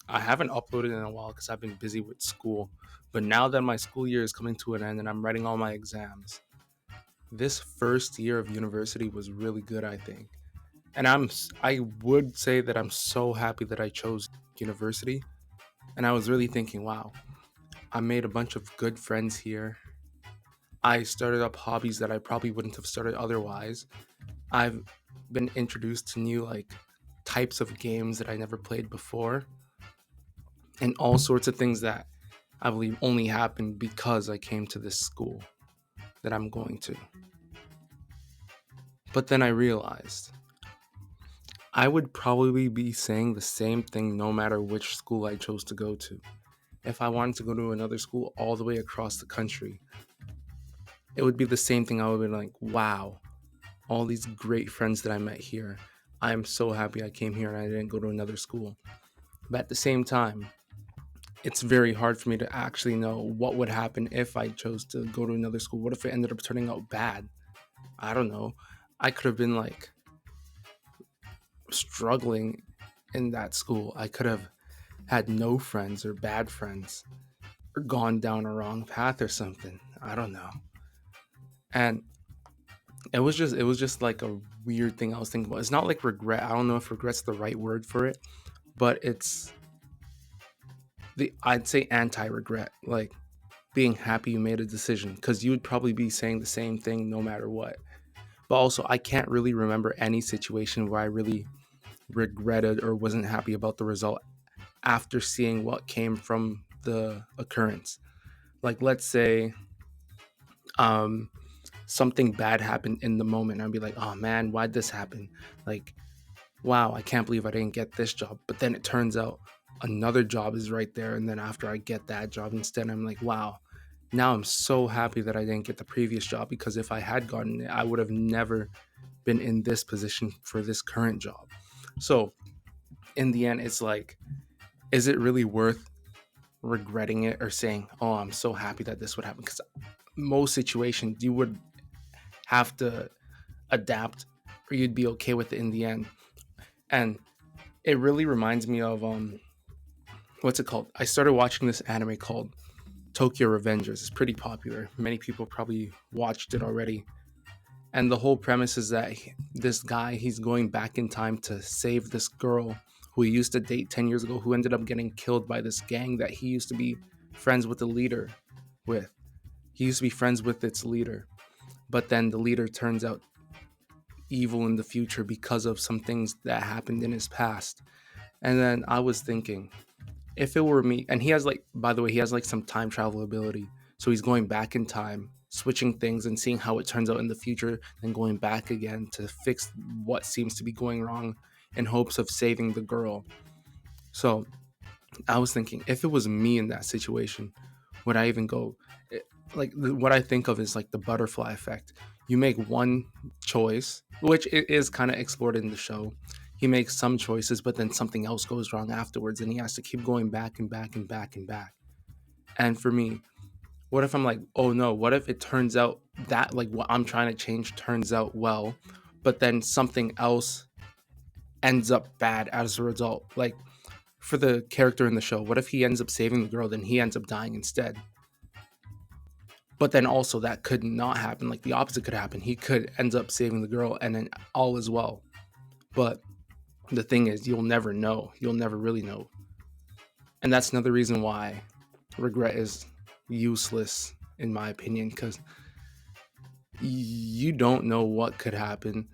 I haven't uploaded in a while because I've been busy with school. But now that my school year is coming to an end and I'm writing all my exams, this first year of university was really good, I think. And I would say that I'm so happy that I chose university. And I was really thinking, wow, I made a bunch of good friends here. I started up hobbies that I probably wouldn't have started otherwise. I've been introduced to new types of games that I never played before and all sorts of things that I believe only happened because I came to this school that I'm going to. But then I realized I would probably be saying the same thing no matter which school I chose to go to. If I wanted to go to another school all the way across the country, it would be the same thing. I would be like, wow, all these great friends that I met here. I'm so happy I came here and I didn't go to another school. But at the same time, it's very hard for me to actually know what would happen if I chose to go to another school. What if it ended up turning out bad? I don't know. I could have been struggling in that school. I could have had no friends or bad friends or gone down a wrong path or something. I don't know. And it was just like a weird thing I was thinking about. It's not like regret. I don't know if regret's the right word for it, but it's the I'd say anti-regret. Like being happy you made a decision because you would probably be saying the same thing no matter what. But also, I can't really remember any situation where I really regretted or wasn't happy about the result after seeing what came from the occurrence. Like, let's say um, something bad happened in the moment. I'd be like, oh man, why'd this happen? Like, wow, I can't believe I didn't get this job. But then it turns out another job is right there. And then after I get that job instead, I'm like, wow, now I'm so happy that I didn't get the previous job because if I had gotten it, I would have never been in this position for this current job. So in the end, it's like, is it really worth regretting it or saying, oh, I'm so happy that this would happen? Because most situations you would have to adapt or you'd be okay with it in the end. And it really reminds me of what's it called? I started watching this anime called Tokyo Revengers. It's pretty popular. Many people probably watched it already. And the whole premise is that this guy, he's going back in time to save this girl who he used to date 10 years ago, who ended up getting killed by this gang that he used to be friends with the leader with. He used to be friends with its leader. But then the leader turns out evil in the future because of some things that happened in his past. And then I was thinking, if it were me, and he has by the way, he has some time travel ability. So he's going back in time, switching things and seeing how it turns out in the future, then going back again to fix what seems to be going wrong in hopes of saving the girl. So I was thinking, if it was me in that situation, would I even go? What I think of is like the butterfly effect. You make one choice, which it is kind of explored in the show. He makes some choices, but then something else goes wrong afterwards, and he has to keep going back and back and back and back. And for me, what if I'm like, oh no, what if it turns out that what I'm trying to change turns out well, but then something else ends up bad as a result? Like for the character in the show, what if he ends up saving the girl, then he ends up dying instead? But then also that could not happen. Like the opposite could happen. He could end up saving the girl and then all is well. But the thing is, you'll never know. You'll never really know. And that's another reason why regret is useless, in my opinion, because you don't know what could happen.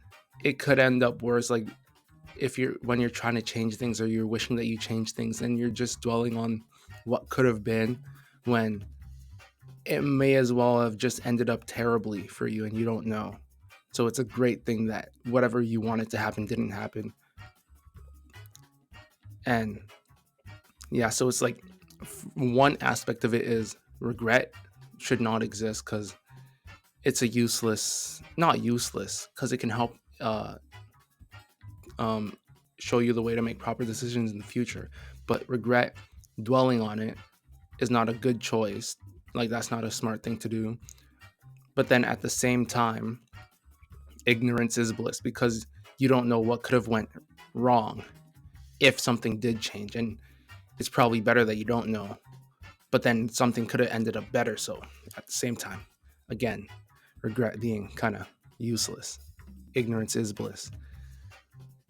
It could end up worse. Like if you're when you're trying to change things or you're wishing that you change things and you're just dwelling on what could have been when it may as well have just ended up terribly for you and you don't know. So it's a great thing that whatever you wanted to happen didn't happen. And yeah, so it's like one aspect of it is regret should not exist because it's a useless, not useless, because it can help um, show you the way to make proper decisions in the future. But regret, dwelling on it, is not a good choice. Like that's not a smart thing to do. But then at the same time, ignorance is bliss because you don't know what could have went wrong if something did change. And it's probably better that you don't know. But then something could have ended up better. So at the same time, again, regret being kind of useless. Ignorance is bliss.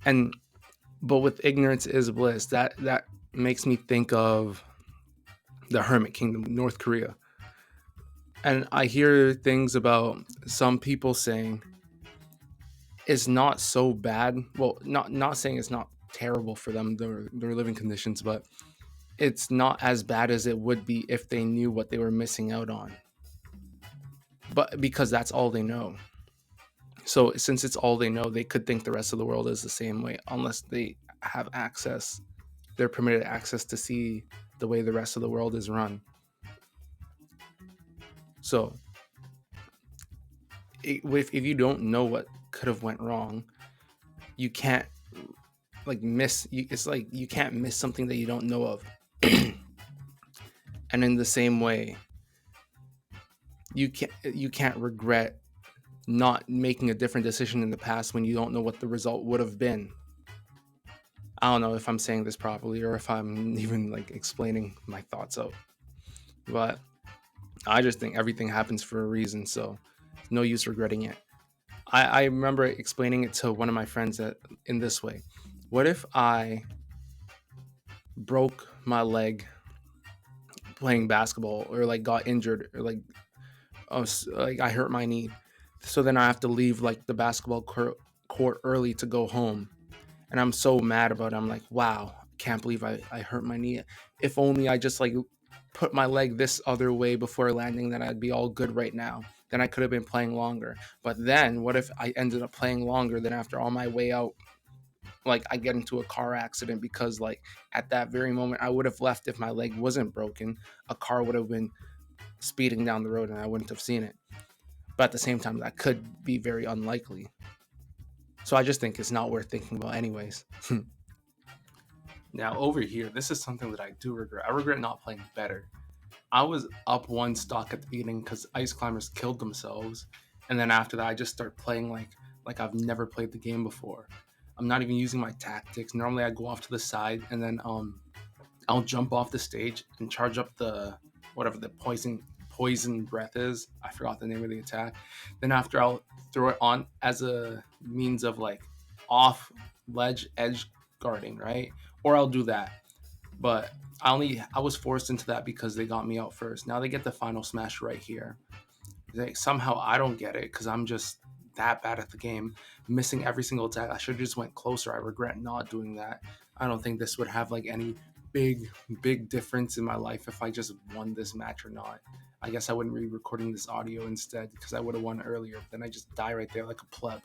And but with ignorance is bliss, that makes me think of the Hermit Kingdom, North Korea. And I hear things about some people saying it's not so bad. Well, not saying it's not terrible for them, their living conditions, but it's not as bad as it would be if they knew what they were missing out on. But because that's all they know. So since it's all they know, they could think the rest of the world is the same way unless they have access. They're permitted access to see the way the rest of the world is run. So if you don't know what could have went wrong, you can't it's like you can't miss something that you don't know of. And in the same way, you can't regret not making a different decision in the past when you don't know what the result would have been. I don't know if I'm saying this properly or if I'm even like explaining my thoughts out, but I just think everything happens for a reason, so no use regretting it. I remember explaining it to one of my friends that in this way: what if I broke my leg playing basketball, or like got injured, or like I hurt my knee, so then I have to leave like the basketball court early to go home, and I'm so mad about it. I'm like, wow, can't believe I hurt my knee. If only I just like put my leg this other way before landing, then I'd be all good right now. Then I could have been playing longer. But then what if I ended up playing longer? Then after all my way out, like I get into a car accident because like at that very moment I would have left if my leg wasn't broken. A car would have been speeding down the road and I wouldn't have seen it. But at the same time, that could be very unlikely. So I just think it's not worth thinking about anyways. Now over here, this is something that I do regret. I regret not playing better. I was up one stock at the beginning because ice climbers killed themselves, and then after that, I just start playing like I've never played the game before. I'm not even using my tactics. Normally, I go off to the side and then I'll jump off the stage and charge up the whatever the poison breath is. I forgot the name of the attack. Then after I'll throw it on as a means of like off ledge edge guarding, right? Or I'll do that. But I was forced into that because they got me out first. Now they get the final smash right here. Somehow I don't get it because I'm just that bad at the game, missing every single attack. I should have just went closer. I regret not doing that. I don't think this would have like any big difference in my life if I just won this match or not. I guess I wouldn't be recording this audio instead because I would have won earlier. Then I just die right there like a pleb.